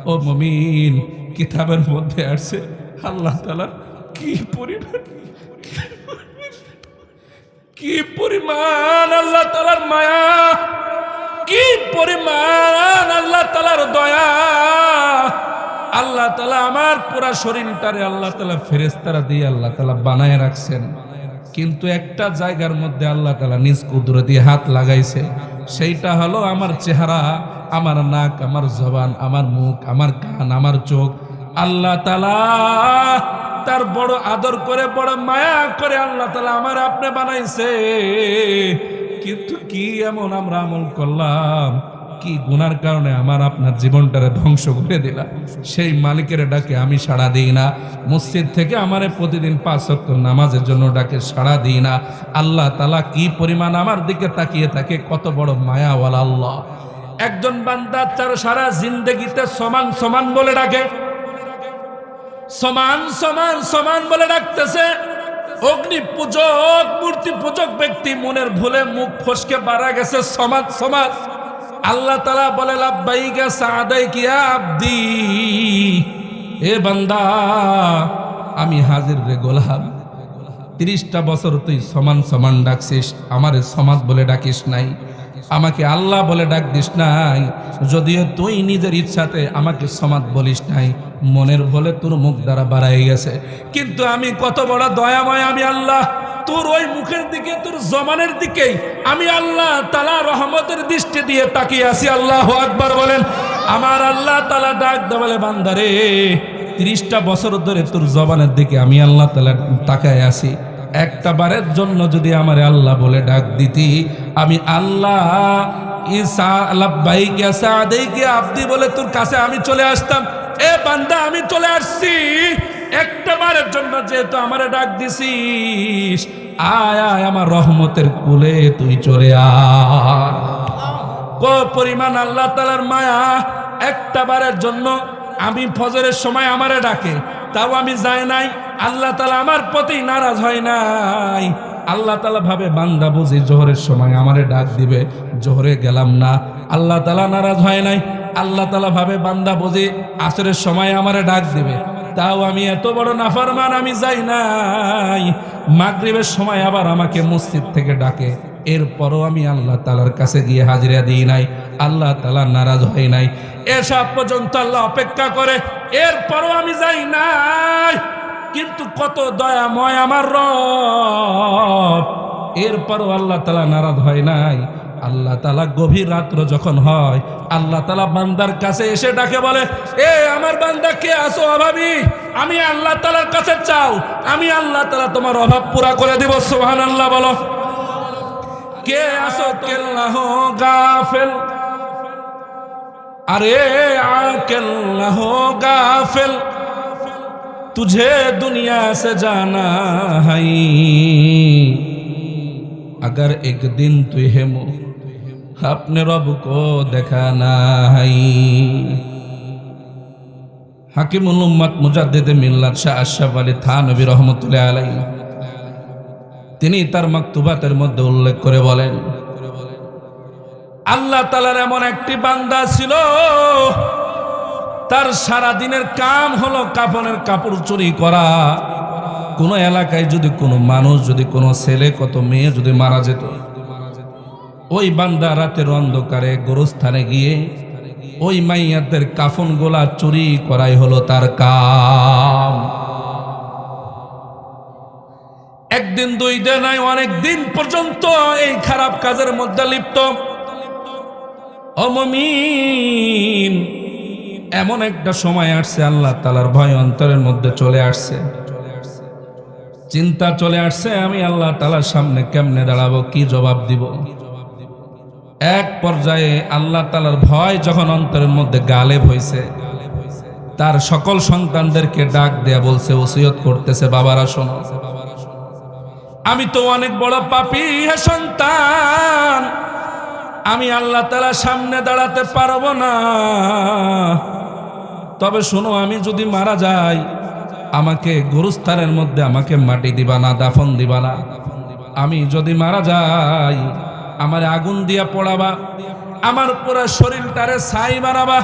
ও মুমিন, কিতাবের মধ্যে আসছে আল্লাহ তাআলার কি পরিমাণ আল্লাহ তাআলার মায়া, কি পরিমাণ আল্লাহ তাআলার দয়া। আল্লাহ তাআলা আমার পুরা শরীরটারে আল্লাহ তাআলা ফেরেশতারা দিয়ে আল্লাহ তাআলা বানায় রাখছেন, কিন্তু একটা জায়গার মধ্যে আল্লাহ তাআলা নিজ কুদরতি হাত লাগাইছে, সেইটা হলো আমার চেহারা, আমার নাক, আমার জবান, আমার মুখ, আমার কান, আমার চোখ। আল্লাহ তাআলা তার বড় আদর করে, বড় মায়া করে আল্লাহ তাআলা আমার আপনি বানাইছে। কিন্তু কি এমন আমরা আমল করলাম, কি গুনার কারণে আমার আপনার জীবনটারে ধ্বংস করে দিলাম। সেই মালিকের ডাকে আমি সাড়া দিই না, মসজিদ থেকে আমারে প্রতিদিন 5 ওয়াক্ত নামাজের জন্য ডাকে সাড়া দিই না। আল্লাহ তাআলা কি পরিমাণ আমার দিকে তাকিয়ে থাকে, কত বড় মায়াওয়ালা আল্লাহ। একজন বান্দা তার সারা জিন্দেগিতে সমান সমান বলে ডাকে, সমান সমান সমান বলে ডাকতেছে। অগ্নি পূজক, মূর্তি পূজক ব্যক্তি মনের ভুলে মুখ ফসকে বাড়া গেছে সমান সমান। আল্লাহ তাআলা বলে লাব্বাইকা সাদাইকা ইয়া আব্দি, এ বান্দা আমি হাজির রে গোলাম। 30টা বছর তুই সমান সমান ডাকছিস, আমারে সমাজ বলে ডাকিস নাই, আমাকে আল্লাহ বলে ডাক দিস নাই। যদিও তুই নিজের ইচ্ছাতে আমাকে সমাজ বলিস নাই, মনের বলে তোর মুখ দ্বারা বাড়াই গেছে। কিন্তু আমি কত বড় দয়াময়, আমি আল্লাহ তোর ওই মুখের দিকে, তোর জমানের দিকেই আমি আল্লাহ তাআলা রহমতের দৃষ্টি দিয়ে তাকিয়ে আছি। আল্লাহু আকবার বলেন। আমার আল্লাহ তাআলা ডাক দেয় বলে, বান্দারে 30টা বছর ধরে তোর জবানের দিকে আমি আল্লাহ তাআলা তাকায় আছি, একটা বারের জন্য যদি আমারে আল্লাহ বলে ডাক দিতি, আমি আল্লাহ ইসা লাব্বাইকা সাদাইকা আব্দি বলে তোর কাছে আমি চলে আসতাম। এ বান্দা আমি চলে আসছি, একটা বারের জন্য যেহেতু আমারে ডাক দিছিস, আয় আয় আমার রহমতের কুলে তুই চলে আয়। কত পরিমাণ আল্লাহ তাআলার মায়া। একটা বারের জন্য আমি ফজরের সময় আমারে ডাকে, তাও আমি যাই নাই। আল্লাহ তাআলা আমার প্রতি নারাজ হয় নাই। আল্লাহ তাআলা ভাবে বান্দা বুঝি জোহরের সময় আমারে ডাক দিবে, জোহরে গেলাম না, আল্লাহ তাআলা নারাজ হয় নাই। আল্লাহ তাআলা ভাবে বান্দা বুঝি আসরের সময় আমারে ডাক দিবে, তাও আমি এত বড় নাফরমান আমি যাই নাই। মাগরিবের সময় আবার আমাকে মসজিদ থেকে ডাকে, এরপরও আমি আল্লাহ তাআলার কাছে গিয়ে হাজিরা দিই নাই, আল্লাহ তাআলা নারাজ হয় নাই। এসব পর্যন্ত আল্লাহ অপেক্ষা করে, এরপরও আমি যাই নাই। কিন্তু কত দয়াময় আমার রব, এরপরও আল্লাহ তাআলা নারাজ হয় নাই। আল্লাহ তাআলা গভীর রাত্র যখন হয়, আল্লাহ তাআলা বান্দার কাছে এসে ডাকে বলে, এ আমার বান্দা কে আছো অভাবী, আমি আল্লাহ তাআলার কাছে চাও, আমি আল্লাহ তাআলা তোমার অভাব পুরা করে দিব। সুবহানাল্লাহ বলো। কে আছো কেল্লাহ গাফেল, अरे आकिल न हो गाफिल, तुझे दुनिया से जाना है, अगर एक दिन तुझे अपने रब को दिखाना है। হাকিমুল উম্মত মুজাদ্দিদে মিল্লাত শাহ আশরাফ আলী থানভী রহমাতুল্লাহ আলাইহি তিনি তার মাকতুবাতের মধ্যে উল্লেখ করে বলেন, আল্লাহ তাআলার এমন একটি বান্দা ছিল, তার সারা দিনের কাম হলো কাফনের কাপড় চুরি করা। কোন এলাকায় যদি কোনো মানুষ, যদি কোনো ছেলে, কত মেয়ে যদি মারা যেত, ওই বান্দা রাতের অন্ধকারে গোরস্থানে গিয়ে ওই মাইয়াদের কাফন গোলা চুরি করাই হলো তার কাম। একদিন দুই দিন নয়, অনেক দিন পর্যন্ত এই খারাপ কাজের মধ্যে লিপ্ত। ও মুমিন, এমন একটা সময় আসছে, আল্লাহ তাআলার ভয় অন্তরের মধ্যে চলে আসছে, চিন্তা চলে আসছে, আমি আল্লাহ তাআলার সামনে কেমনে দাঁড়াবো, কি জবাব দিব। এক পর্যায়ে আল্লাহ তাআলার ভয় যখন অন্তরের মধ্যে গালেব হয়েছে, তার সকল সন্তানদেরকে ডাক দেয়া বলছে, ওসিয়ত করতেছে, বাবারা শোনো, আমি তো অনেক বড় পাপী হে সন্তান, আমি আল্লাহ তাআলার সামনে দাঁড়াতে পারবো না। তবে শোনো, আমি যদি মারা যাই, আমাকে গোরস্থানের মধ্যে আমাকে মাটি দিবা না, দাফন দিবা না। আমি যদি মারা যাই, আমার আগুন দিয়া পোড়াবা, আমার পুরো শরীরটারে ছাই বানাবা।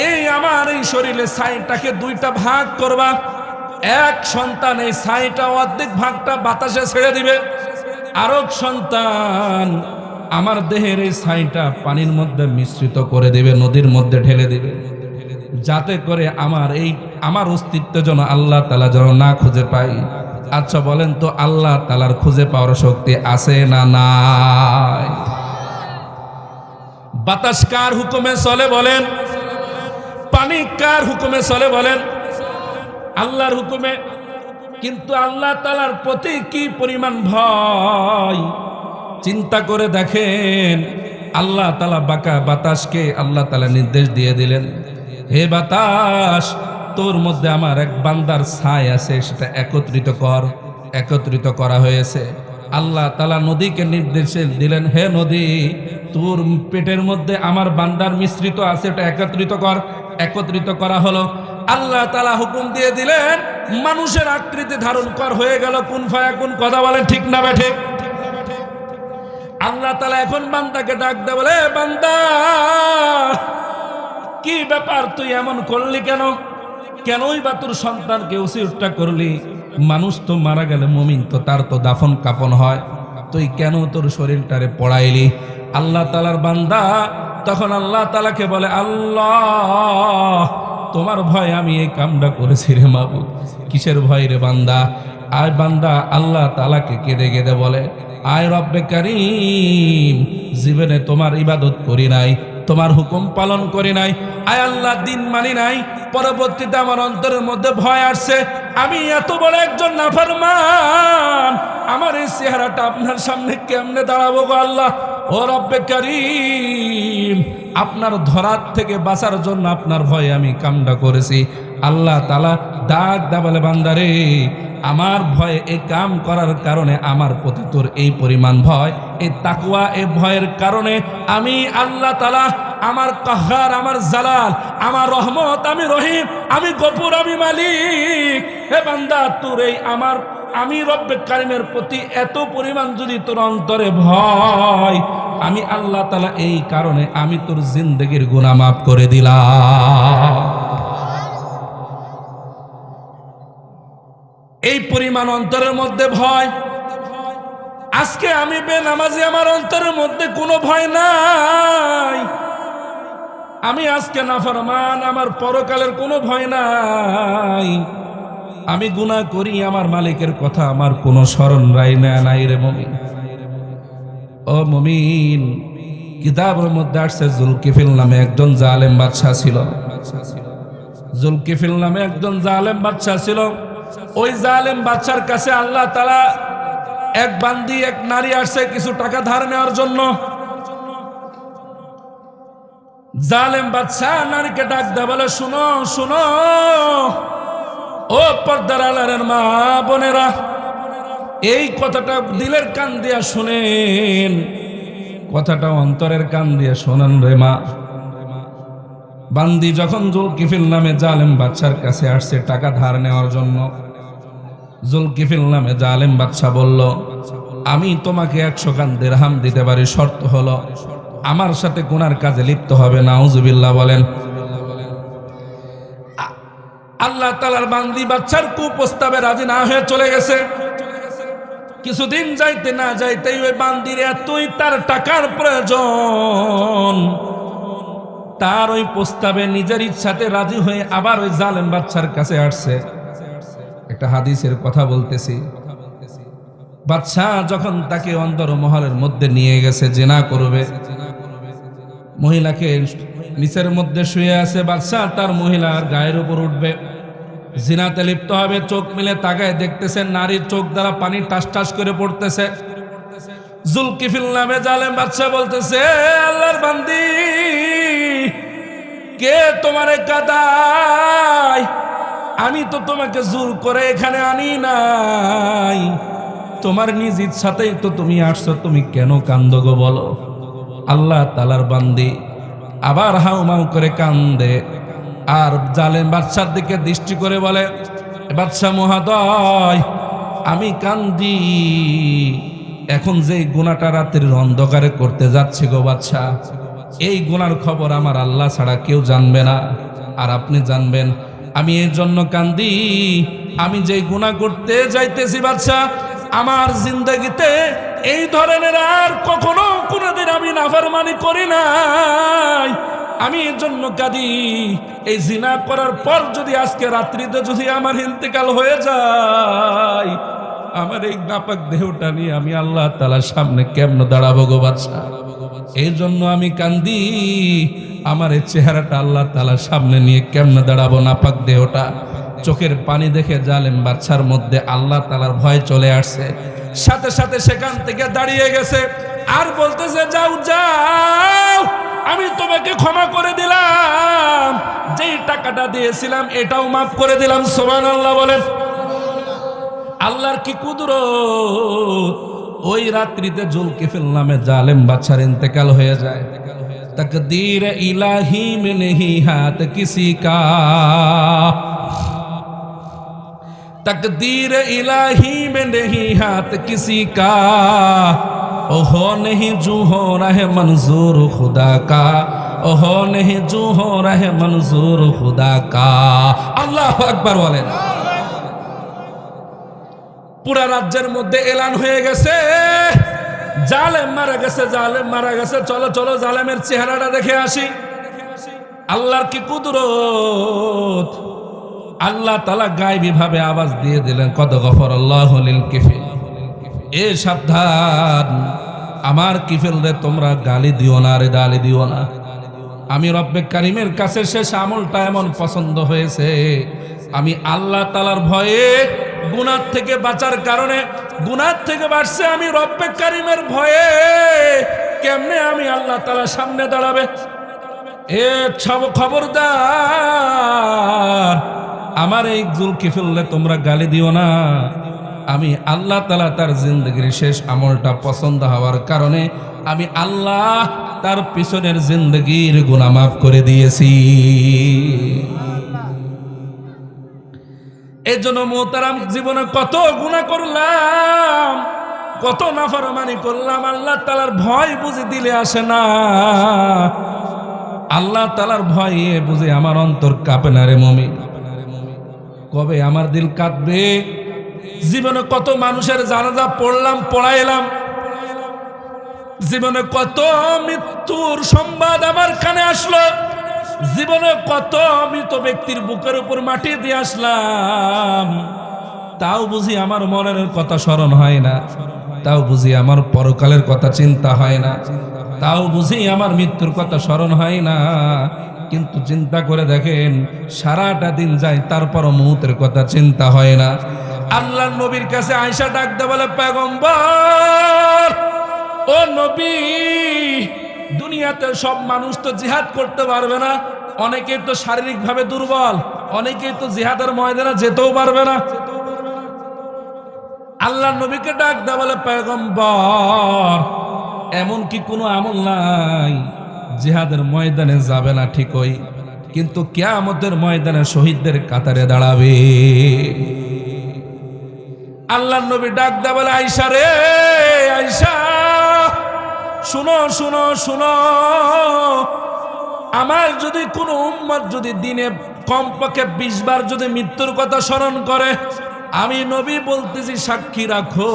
এই আমার এই শরীরে ছাইটাকে দুইটা ভাগ করবা, এক সন্তান এই ছাইটা অর্ধেক ভাগটা বাতাসে ছেড়ে দিবে, আরেক সন্তান আমার দেহের এই ছাইটা পানির মধ্যে মিশ্রিত করে দিবে, নদীর মধ্যে ঢেলে দিবে, যাতে করে আমার অস্তিত্ব যেন আল্লাহ তাআলা যেন না খুঁজে পাই। আচ্ছা বলেন তো, আল্লাহ তাআলার খুঁজে পাওয়ার শক্তি আছে না নাই? বাতাস কার হুকুমে চলে বলেন? পানি কার হুকুমে চলে বলেন? আল্লাহর হুকুমে। কিন্তু আল্লাহ তাআলার প্রতি কি পরিমাণ ভয় চিন্তা করে দেখেন। আল্লাহ তাআলা বাতাসকে আল্লাহ তাআলা নির্দেশ দিয়ে দিলেন, হে বাতাস, তোর মধ্যে আমার এক বান্দার ছাই আছে, সেটা একত্রিত করা হয়েছে। আল্লাহ তাআলা নদীকে নির্দেশ দিলেন, হে নদী, তোর পেটের মধ্যে আমার বান্দার মিশ্রিত আছে, এটা একত্রিত করা হলো। আল্লাহ তাআলা হুকুম দিয়ে দিলেন, মানুষের আকৃতি ধারণ হয়ে গেল, কুন ফায়াকুন। কথা বলেন ঠিক না বেঠে? আল্লাহ তাআলা এখন বান্দাকে ডাক দেয়, বলে, বান্দা, কি ব্যাপার, তুই এমন করলি কেনই বা তোর সন্তানকে উচিতটা করলি? মানুষ তো মারা গেলে, মুমিন তো তার তো দাফন কাফন হয়, তুই কেন তোর শরীরটারে পড়াইলি? আল্লাহ তাআলার বান্দা তখন আল্লাহ তাআলাকে বলে, আল্লাহ, তোমার ভয় আমি এই কামটা করেছি রে মাবুদ। কিসের ভয় রে বান্দা? আয় বান্দা আল্লাহ তাআলাকে কেঁদে কেঁদে বলে, আয় রব্বে কারীম, জীবনে তোমার ইবাদত করি নাই, তোমার হুকুম পালন করি নাই, আয় আল্লাহ দিন মানি নাই, পরবর্তীতে আমার অন্তরের মধ্যে ভয় আসছে, আমি এত বড় একজন নাফরমান, আমার এই চেহারাটা আপনার সামনে কেমনে দাঁড়াবো গো আল্লাহ? ও রব্বে কারীম, আপনার ধরার থেকে বাঁচার জন্য আপনার ভয়ে আমি কামটা করেছি। আল্লাহ তাআলা ডাক দা বলে, বান্দারে, আমার ভয়, এই কাম করার কারণে আমার প্রতি তোর এই পরিমাণ ভয়, এই তাকওয়া, এই ভয়ের কারণে আমি আল্লাহ তাআলা, আমার কাহ্হার, আমার জালাল, আমার রহমত, আমি রহিম, আমি গফুর, আমি মালিক। হে বান্দা, তোর এই আমি রব্বে কারীমের প্রতি এত পরিমাণ যদি তোর অন্তরে ভয়, আমি আল্লাহ তাআলা এই কারণে আমি তোর জিন্দেগির গুনাহ মাফ করে দিলাম। এই পরিমাণ অন্তরের মধ্যে ভয়। আজকে আমি বেনামাজি, আমার অন্তরের মধ্যে কোনো ভয় নাই। আমি আজকে নাফরমান, আমার পরকালের কোনো ভয় নাই। আমি গুনাহ করি, আমার মালিকের কথা আমার কোনো স্মরণ নাই রে মুমিন। ও মুমিন, কিতাবের মধ্যে আসছে, জুলকিফিল নামে একজন জালেম বাদশা ছিল। জুলকিফিল নামে একজন জালেম বাদশা ছিল। ওই জালেম বাদশার কাছে আল্লাহ তাআলা এক বান্দি, এক নারী আসছে কিছু টাকা ধার নেওয়ার জন্য। জালেম বাদশা নারীকে ডাক দেয়, বলে, শুনো শুনো, ও পর্দার আড়ালের মা বোনেরা, এই কথাটা দিলের কান দিয়া শুনেন, কথাটা অন্তরের কান দিয়ে শোনেন রে মা। বান্দি যখন জুলকিফিল নামে জালেম বাদশার কাছে আসছে টাকা ধার নেওয়ার জন্য, জুলকিফিল নামে জালেম বাদশা বলল, আমি তোমাকে 100 খান দিরহাম দিতে পারি, শর্ত হলো আমার সাথে গুনার কাজে লিপ্ত হবে। নাউজুবিল্লাহ বলেন। আল্লাহ তাআলার বান্দি বাদশার কুপ্রস্তাবে রাজি না হয়ে চলে গেছে। কিছুদিন যাইতে না যাইতেই ওই বান্দির এতই তার টাকার প্রয়োজন, তার ওই প্রস্তাবে নিজের ইচ্ছাতে রাজি হয়ে আবার ওই জালেম বাদশার কাছে আসছে। একটা হাদিসের কথা বলতেছি। বাদশা যখন তাকে অন্দরমহলের মধ্যে নিয়ে গেছে, জিনা করবে, মহিলাকে নিচের মধ্যে শুয়ে আছে, বাদশা তার মহিলার গায়ের উপর উঠবে, জিনাতে লিপ্ত হবে। চোখ মিলে তাকায় দেখতেছেন, নারীর চোখ দ্বারা পানি টাস টাস করে পড়তেছে। জুলকিফিল নামে জালেম বাদশা বলতেছে, আল্লাহর বান্দি, কে তোমারে কাদায়? আমি তো তোমাকে জোর করে এখানে আনি নাই, তোমার নিজ ইচ্ছাতেই তো তুমি আসছো, তুমি কেন কান্দো গো বলো? আল্লাহ তাআলার বান্দি আবার হাউমাউ করে কান্দে, আর জালেম বাদশার দিকে দৃষ্টি করে বলে, বাদশা মহোদয়, আমি কান্দি এখন যে গুনাহটা রাতের অন্ধকারে করতে যাচ্ছি গো বাদশা, এই গুনার খবর আমার আল্লাহ ছাড়া কেউ জানবে না, আর আপনি জানবেন। আমি এর জন্য কান্দি, আমি যে গুনাহ করতে যাইতেছি বাদশা, আমার জিন্দগিতে এই ধরনের আর কখনো কোনোদিন আমি নাফরমানি করি নাই। আমি এর জন্য কাঁদি, এই জিনা করার পর যদি আজকে রাত্রিতে যদি আমার ইন্তেকাল হয়ে যায়, আমার এই নাপাক দেহটা নিয়ে আমি আল্লাহ তাআলার সামনে কেমনে দাঁড়াবো গো বাদশা? এই জন্য আমি কান্দি, আমার এই চেহারাটা আল্লাহ তাআলার সামনে নিয়ে কেমনে দাঁড়াবো নাপাক দেহটা? চোখের পানি দেখে জালেম বাদশার মধ্যে আল্লাহ তাআলার ভয় চলে আসছে। সাথে সাথে সেখান থেকে দাঁড়িয়ে গেছে আর বলতেছে, যাও যাও, আমি তোমাকে ক্ষমা করে দিলাম, যেই টাকাটা দিয়েছিলাম এটাও মাফ করে দিলাম। সুবহানাল্লাহ বলেন। আল্লাহর কি কুদরত! ওই রাত্রিতে জুলকিফল নামে জালেম বাদশার ইন্তেকাল হয়ে যায়। তকদীর ইলাহি में नहीं हाथ किसी का, तकदीर इलाही में नहीं हाथ किसी का, ओ हो नहीं जू हो रहे मंजूर खुदा का, ओ हो नहीं जू हो रहे मंजूर खुदा का। আল্লাহু আকবার বলেন। পুরা রাজ্যের মধ্যে এলান হয়ে গেছে, জালেম মারা গেছে, জালেম মারা গেছে। চলো চলো জালেমের চেহারাটা দেখে আসি। আল্লাহর কি কুদরত! আল্লাহ তাআলা গায়বী ভাবে আওয়াজ দিয়ে দিলেন, কদ গফরাল্লাহু লিল কিফিল, এ সাবধান, আমার কিফিলরে তোমরা গালি দিও না রে, গালি দিও না। আমি রব্বে কারিমের কাছে শেষ আমলটা এমন পছন্দ হয়েছে, আমি আল্লাহ তাআলার ভয়ে গুনাহ থেকে বাঁচার কারণে, গুনাহ থেকে বাঁচছে আমি রব্বে কারিমের ভয়ে, কেমনে আমি আল্লাহ তাআলার সামনে দাঁড়াবে? এ খবরদার, আমার এই জুলকিফলে তোমরা গালি দিও না। আমি আল্লাহ তাআলা তার জিন্দগির শেষ আমলটা পছন্দ হওয়ার কারণে আমি আল্লাহ তার পিছনের জিন্দগির গুনাহ মাফ করে দিয়েছি। এই জন্য মোহতারাম, জীবনে কত গুনাহ করলাম, কত নাফরমানি করলাম, আল্লাহ তাআলার ভয় বুঝি দিলে আসে না। আল্লাহ তাআলার ভয়ে বুঝি আমার অন্তর কাঁপে না রে মুমিন। কবে আমার দিল কাঁদবে? জীবনে কত মানুষের জানাজা পড়লাম, পড়াইলাম, জীবনে কত মৃত্যুর সংবাদ আমার কানে আসলো, জীবনে কত মৃত ব্যক্তির বুকের উপর মাটি দিয়ে আসলাম, তাও বুঝি আমার মনের কথা স্মরণ হয় না, তাও বুঝি আমার পরকালের কথা চিন্তা হয় না, তাও বুঝি আমার মৃত্যুর কথা স্মরণ হয় না। কিন্তু চিন্তা করে দেখেন, সারাটা দিন যায় তারপরও মৌতের কথা চিন্তা হয় না। আল্লাহর নবীর কাছে আয়েশা ডাক দে বলে, পয়গম্বর, ও নবী, দুনিয়াতে সব মানুষ তো জিহাদ করতে পারবে না, অনেকেই তো শারীরিকভাবে দুর্বল, অনেকেই তো জিহাদের ময়দানে যেতেও পারবে না। আল্লাহর নবীকে ডাক দে বলে, পয়গম্বর, এমন কি কোনো আমল নাই জিহাদের ময়দানে যাবে না ঠিকই, কিন্তু কিয়ামতের ময়দানে শহীদদের কাতারে দাঁড়াবে? আল্লাহর নবী ডাক দে বলে, আয়েশা রে, আয়েশা, শুনো শুনো শুনো, আমার যদি কোনো উম্মত যদি দিনে কমপক্ষে 20 বার যদি মৃত্যুর কথা স্মরণ করে, আমি নবী বলতেছি সাক্ষী রাখো,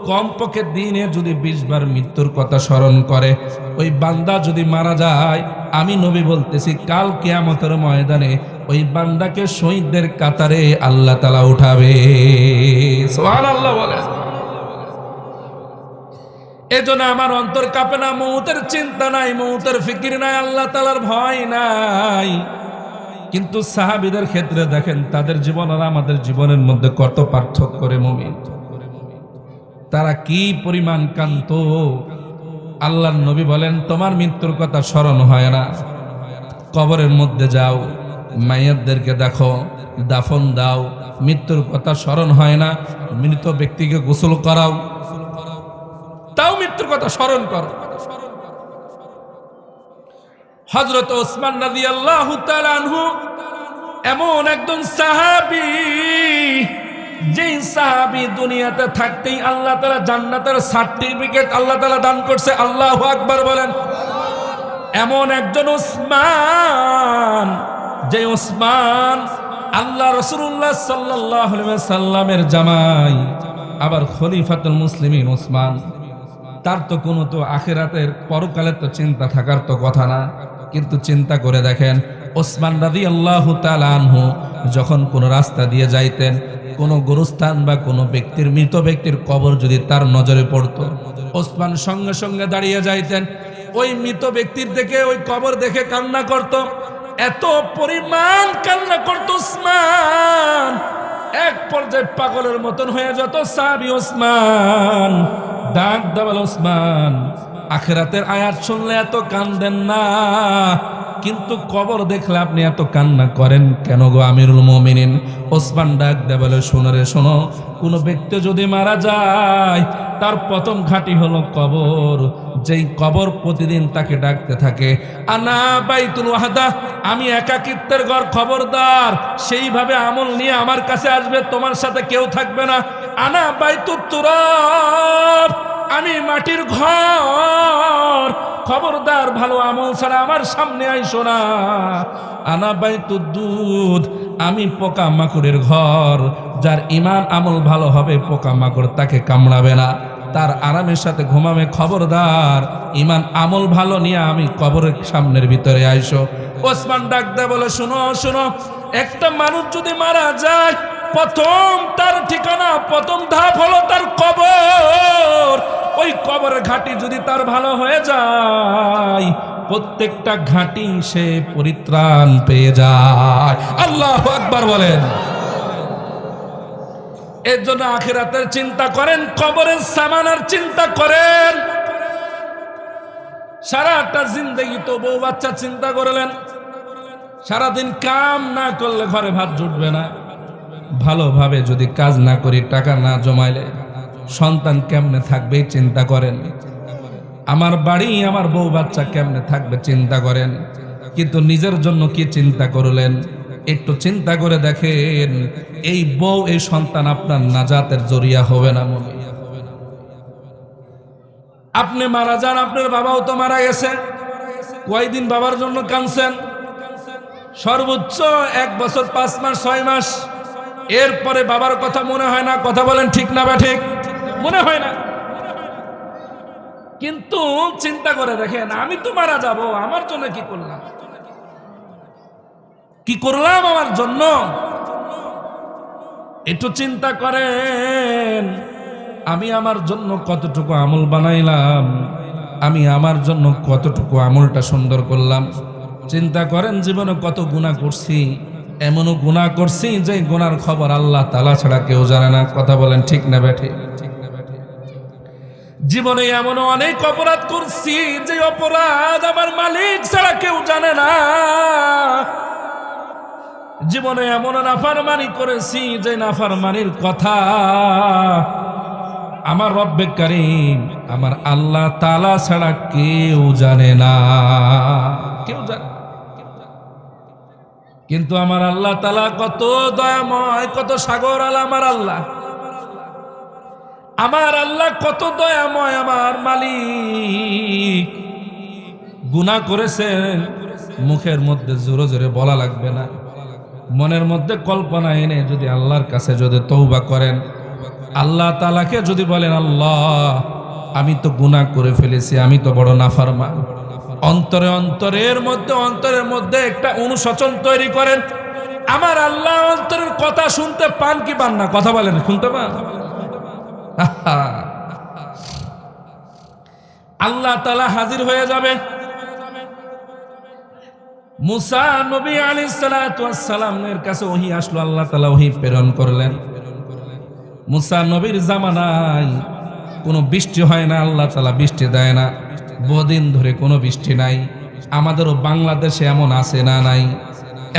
কমপক্ষে দিনে যদি 20 বার মৃত্যুর কথা স্মরণ করে, ওই বান্দা যদি মারা যায়, আমি নবী বলতেছি কাল কিয়ামতের ময়দানে ওই বান্দাকে শহীদদের কাতারে আল্লাহ তাআলা উঠাবে। সুবহানাল্লাহ বলেন। এজন্য আমার অন্তর কাঁপে না, মৌতের চিন্তা নাই, মৌতের ফিকির নাই, আল্লাহ তাআলার ভয় নাই। কিন্তু সাহাবীদের ক্ষেত্রে দেখেন, তাদের জীবন আর আমাদের জীবনের মধ্যে কত পার্থক্য রে মুমিন। তারা কি পরিমাণ কান্ত। আল্লাহর নবী বলেন, তোমার মৃত্যুর কথা স্মরণ হয় না, কবরের মধ্যে যাও, মাইয়াতদেরকে দেখো, দাফন দাও, মৃত্যুর কথা স্মরণ হয় না, মৃত ব্যক্তিকে গোসল করাও, তাও মৃত্যুর কথা স্মরণ করো। হযরত ওসমান রাদিয়াল্লাহু তাআলা আনহু এমন একজন সাহাবী, যেই সাহাবী দুনিয়াতে থাকতেই আল্লাহ তাআলা জান্নাতের সার্টিফিকেট আল্লাহ তাআলা দান করছে। আল্লাহু আকবার বলেন। এমন একজন উসমান, যে উসমান আল্লাহ রাসূলুল্লাহ সাল্লাল্লাহু আলাইহি ওয়াসাল্লামের জামাই, আবার খলিফাতুল মুসলিমিন উসমান। তার তো কোনো তো আখিরাতের পরকালের তো চিন্তা থাকার তো কথা না, কিন্তু চিন্তা করে দেখেন ওসমান রাদিয়াল্লাহু তাআলা আনহু যখন কোন রাস্তা দিয়ে যাইতেন, কোন গোরস্থান বা কোনো ব্যক্তির, মৃত ব্যক্তির কবর যদি তার নজরে পড়তো, ওসমান সঙ্গে সঙ্গে দাঁড়িয়ে যাইতেন, ওই মৃত ব্যক্তির দেখে, ওই কবর দেখে কান্না করত। এত পরিমাণ কান্না করত ওসমান, এক পর্যায়ে পাগলের মতন হয়ে যেত সাহাবী ওসমান। ডাক দেওয়াল ওসমান, আখিরাতের আয়াত শুনলে এত কান্দেন না, কিন্তু কবর দেখলে আপনি এত কান্না করেন কেন গো আমিরুল মুমিনিন? ওসমান ডাক দেওয়াল, শোনো রে শোনো, কোনো ব্যক্তি যদি মারা যায় তার প্রথম ঘাঁটি হলো কবর। যেই কবর প্রতিদিন তাকে ডাকতে থাকে, আনা বাইতুল ওয়াহদা, আমি একাকিত্বের ঘর, খবরদার সেইভাবে আমল নিয়ে আমার কাছে আসবে, তোমার সাথে কেউ থাকবে না। আনা বাইতুত তুরাব, আমি মাটির ঘর, খবরদার ভালো আমল ছাড়া আমার সামনে আইসো না। আনা বাইতুদ দুধ, আমি পোকা মাকড়ের ঘর, যার ঈমান আমল ভালো হবে পোকা মাকড় তাকে কামড়াবে না, তার আরামের সাথে ঘুমাবে, খবরদার ঈমান আমল ভালো নিয়ে আমি কবরের সামনের ভিতরে আইসো। ওসমান ডাক দেয় বলে, শুনো শুনো, একটা মানুষ যদি মারা যায়, প্রথম তার ঠিকানা, প্রথম ধাপ হলো তার কবর। ওই কবরের ঘাঁটি যদি তার ভালো হয়ে যায়, প্রত্যেকটা ঘাঁটি সে পরিত্রাণ পেয়ে যায়। আল্লাহু আকবার বলেন। এর জন্য আখিরাতের চিন্তা করেন, কবরের সামানার চিন্তা করেন। সারাটা জিন্দেগি তো বউ বাচ্চা চিন্তা করলেন, সারাদিন কাম না করলে ঘরে ভাত জুটবে না, ভালোভাবে যদি কাজ না করি, টাকা না জমাইলে সন্তান কেমনে থাকবে চিন্তা করেন, আমার বাড়ি আমার বউ বাচ্চা কেমনে থাকবে চিন্তা করেন। কিন্তু নিজের জন্য কি চিন্তা করলেন? একটু চিন্তা করে দেখেন, এই বউ এই সন্তান আপনার নাজাতের জরিয়া হবে না মনে? আপনি মারা যান, আপনার বাবাও তো মারা গেছে, কয়দিন বাবার জন্য কাঁদছেন? সর্বোচ্চ 1 বছর 5 মাস 6 মাস, এরপরে বাবার কথা মনে হয় না। কথা বলেন ঠিক না বা ঠিক? মনে হয় না। কিন্তু চিন্তা করে দেখেন, আমি তো মারা যাব, আমার জন্য কি করলাম, কি করলাম আমার জন্য? একটু চিন্তা করেন, আমি আমার জন্য কতটুকু আমল বানাইলাম, আমি আমার জন্য কতটুকু আমলটা সুন্দর করলাম। চিন্তা করেন, জীবনে কত গুনাহ করছি, এমনও গুনাহ করছি যে গুনার খবর আল্লাহ তাআলা ছাড়া কেউ জানে না। কথা বলেন ঠিক না বেঠিক? জীবনে এমন অনেক অপরাধ করছি যে অপরাধ আমার মালিক ছাড়া কেউ জানে না। জীবনে এমন নাফরমানি করেছি যে নাফরমানির কথা আমার রব্বে কারীম, আমার আল্লাহ তাআলা ছাড়া কেউ জানে না, কেউ জানে। কিন্তু আমার আল্লাহ তাআলা কত দয়াময়, কত সাগর আলা আমার আল্লাহ, আমার আল্লাহ কত দয়াময়, আমার মালিক। গুনাহ করেছেন, মুখের মধ্যে জোরে জোরে বলা লাগবে না, মনের মধ্যে কল্পনা এনে যদি আল্লাহর কাছে যদি তওবা করেন, আল্লাহ তাআলাকে যদি বলেন, আল্লাহ আমি তো গুনাহ করে ফেলেছি, আমি তো বড় নাফরমান, অন্তরের মধ্যে একটা অনুশোচন তৈরি করেন। আমার আল্লাহ অন্তরের কথা শুনতে পান কি পান না? কথা বলেন, শুনতে পান? আল্লাহ তাআলা হাজির হয়ে যাবে। মুসা নবী আলাইহিস সালাতু ওয়াস সালামের কাছে ওহী আসলো, আল্লাহ তাআলা ওহী প্রেরণ করলেন। মুসা নবীর জামানায় কোনো বৃষ্টি হয় না, আল্লাহ তাআলা বৃষ্টি দেয় না, বহুদিন ধরে কোনো বৃষ্টি নাই। আমাদেরও বাংলাদেশে এমন আছে না নাই?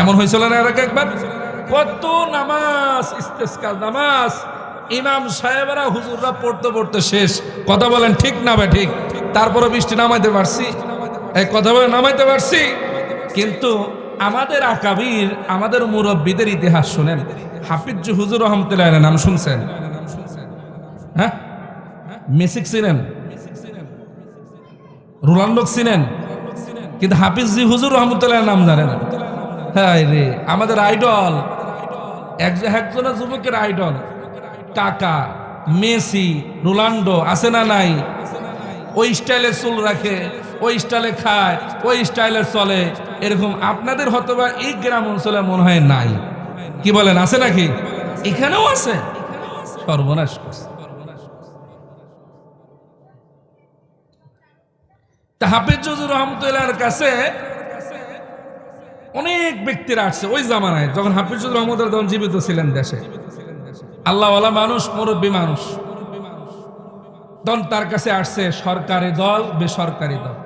এমন হয়েছিল না একবার? কত নামাজ, ইস্তেসকার নামাজ, ইমাম সাহেবরা হুজুররা পড়তে পড়তে শেষ। কথা বলেন ঠিক না বা ঠিক? তারপরে বৃষ্টি নামাইতে পারছি? এই কথা বলে নামাইতে পারছি? কিন্তু আমাদের আকাবির, আমাদের মুরব্বীদের ইতিহাস শুনেন। হাফিজ হুজুর রহমতুল্লাহ নাম শুনছেন? হ্যাঁ, মেসিক চিনেন? রোনাল্ডো চিনেন? কিন্তু হাফিজ জি হুজুর রহমতুল্লাহ নাম জানে না। হ্যাঁ রে, আমাদের আইডল, একজনের যুবকের আইডল কাকা, মেসি, রোনাল্ডো আছে না নাই? ওই স্টাইলে চুল রাখে, ওই স্টাইলে খায়, ওই স্টাইলে চলে। এরকম আপনাদের হয়তোবা এই গ্রাম অঞ্চলে মনে হয় নাই, কি বলেন, আছে নাকি? এখানেও আছে। সর্বনাশ করছে। তা হাফিজ হুজুর রহমতুল্লাহর কাছে অনেক ব্যক্তিরা আসছে ওই জামানায়, যখন হাফিজ হুজুর রহমতুল্লাহ যখন জীবিত ছিলেন দেশে। আল্লাহওয়ালা মানুষ, মুরব্বী মানুষ। তখন তার কাছে আসছে সরকারি দল, বেসরকারি দল,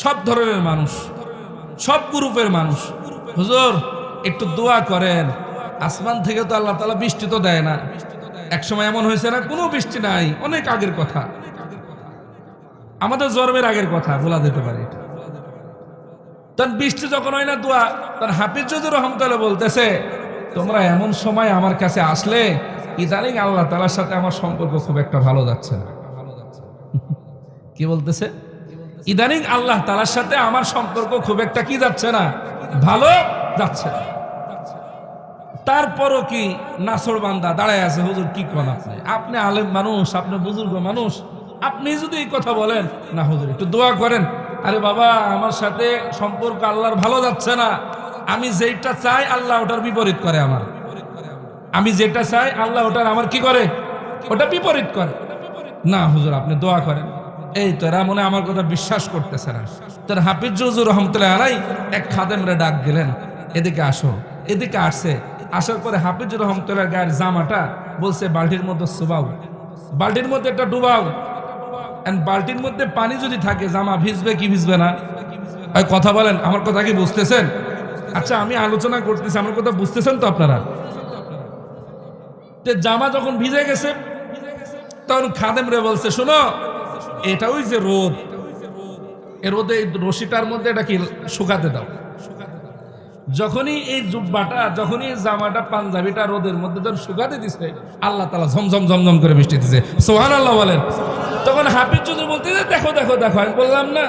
সব ধরনের মানুষ, সব গ্রুপের মানুষ। হুজুর একটু দোয়া করেন, আসমান থেকে তো আল্লাহ তাআলা বৃষ্টি তো দেয় না। এক সময় এমন হয়েছে না, কোনো বৃষ্টি নাই, অনেক আগের কথা, আমাদের জন্মের আগের কথা বলা যেতে পারে। তখন বৃষ্টি যখন হয় না দোয়া, তখন হাফিজ হুজুর রহমতুল্লাহ বলতেছে, তোমরা এমন সময় আমার কাছে আসলে, ইদানিং আল্লাহ তাআলার সাথে আমার সম্পর্ক খুব একটা ভালো যাচ্ছে না। কি বলতেছে? ইদানিং আল্লাহ তাআলার সাথে আমার সম্পর্ক খুব একটা কি যাচ্ছে না, ভালো যাচ্ছে না। তারপরও কি নাসর বান্দা দাঁড়ায় আছে, হুজুর কি কোন আপনি, আপনি আলেম মানুষ, আপনি বুজুর্গ মানুষ, আপনি যদি এই কথা বলেন, না হুজুর একটু দোয়া করেন। আরে বাবা, আমার সাথে সম্পর্ক আল্লাহর ভালো যাচ্ছে না, আমি যেটা চাই আল্লাহ ওটার বিপরীত করে। আমি যেটা চাই আল্লাহ ওটার আমার কি করে, ওটা বিপরীত করে। না হুজুর আপনি দোয়া করেন। এই তো এরা মনে আমার কথা বিশ্বাস করতেছে না। তোর হাফিজ হুজুর রহমতুল্লাহ আলাই এক খাদেমরে ডাক দিলেন, এদিকে আসো। এদিকে আসছে, আসার পরে হাফিজ রহমতুল্লাহ গায়ের জামাটা বলছে বালতির মধ্যে চুবাও, বালতির মধ্যে একটা ডুবাও। বালতির মধ্যে পানি যদি থাকে জামা ভিজবে কি ভিজবে না? ওই কথা বলেন, আমার কথা কি বুঝতেছেন? আচ্ছা আমি আলোচনা করতেছি, আমার কথা বুঝতেছেন তো আপনারা? জামা যখন ভিজে গেছে, তখন খাদেম রে বলছে, শোনো এটা ওই যে রোদ, এ রোদে রশিটার মধ্যে এটা কি শুকাতে দাও। যখনই এই জুব্বাটা, যখনই জামাটা, পাঞ্জাবিটা রোদের মধ্যে যখন শুকাতে দিছে, আল্লাহ তাআলা ঝমঝম ঝমঝম করে বৃষ্টি দিছে। সুবহানাল্লাহ বলেন। তখন হাফিজ হুজুর বলতে, দেখো দেখো দেখো, আমি বললাম না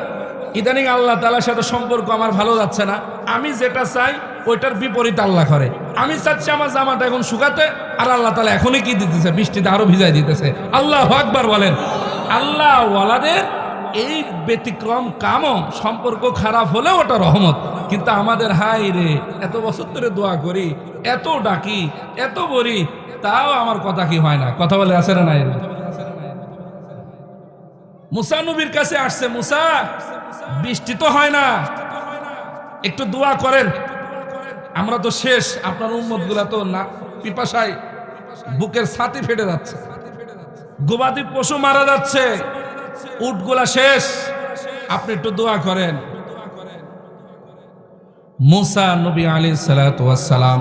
ইদানিং আল্লাহ তাআলার সাথে সম্পর্ক আমার ভালো যাচ্ছে না, আমি যেটা চাই ওইটার বিপরীত আল্লাহ করে। আমি চাচ্ছি আমার জামাটা এখন শুকাতে, আর আল্লাহ তাআলা এখনই কি দিতেছে, বৃষ্টিতে আরো ভিজাই দিতেছে। আল্লাহু আকবার বলেন। আল্লাহ ওয়ালাদের এই ব্যতিক্রম কামও, সম্পর্ক খারাপ হলেও ওটা রহমত। কিন্তু আমাদের হাই রে, এত বছর ধরে দোয়া করি, এত ডাকি, এত বলি, তাও আমার কথা কি হয় না। কথা বলে আছে না নাই? মুসা নবীর কাছে আসছে, মুসা বৃষ্টি তো হয় না, একটু দোয়া করেন, আমরা তো শেষ, আপনার উম্মত গুলা তো না পিপাসায় বুকের ছাতি ফেটে যাচ্ছে, গবাদি পশু মারা যাচ্ছে, উটগুলা শেষ, আপনি একটু দোয়া করেন। মুসা নবী আলাইহিস সালাতু ওয়াস সালাম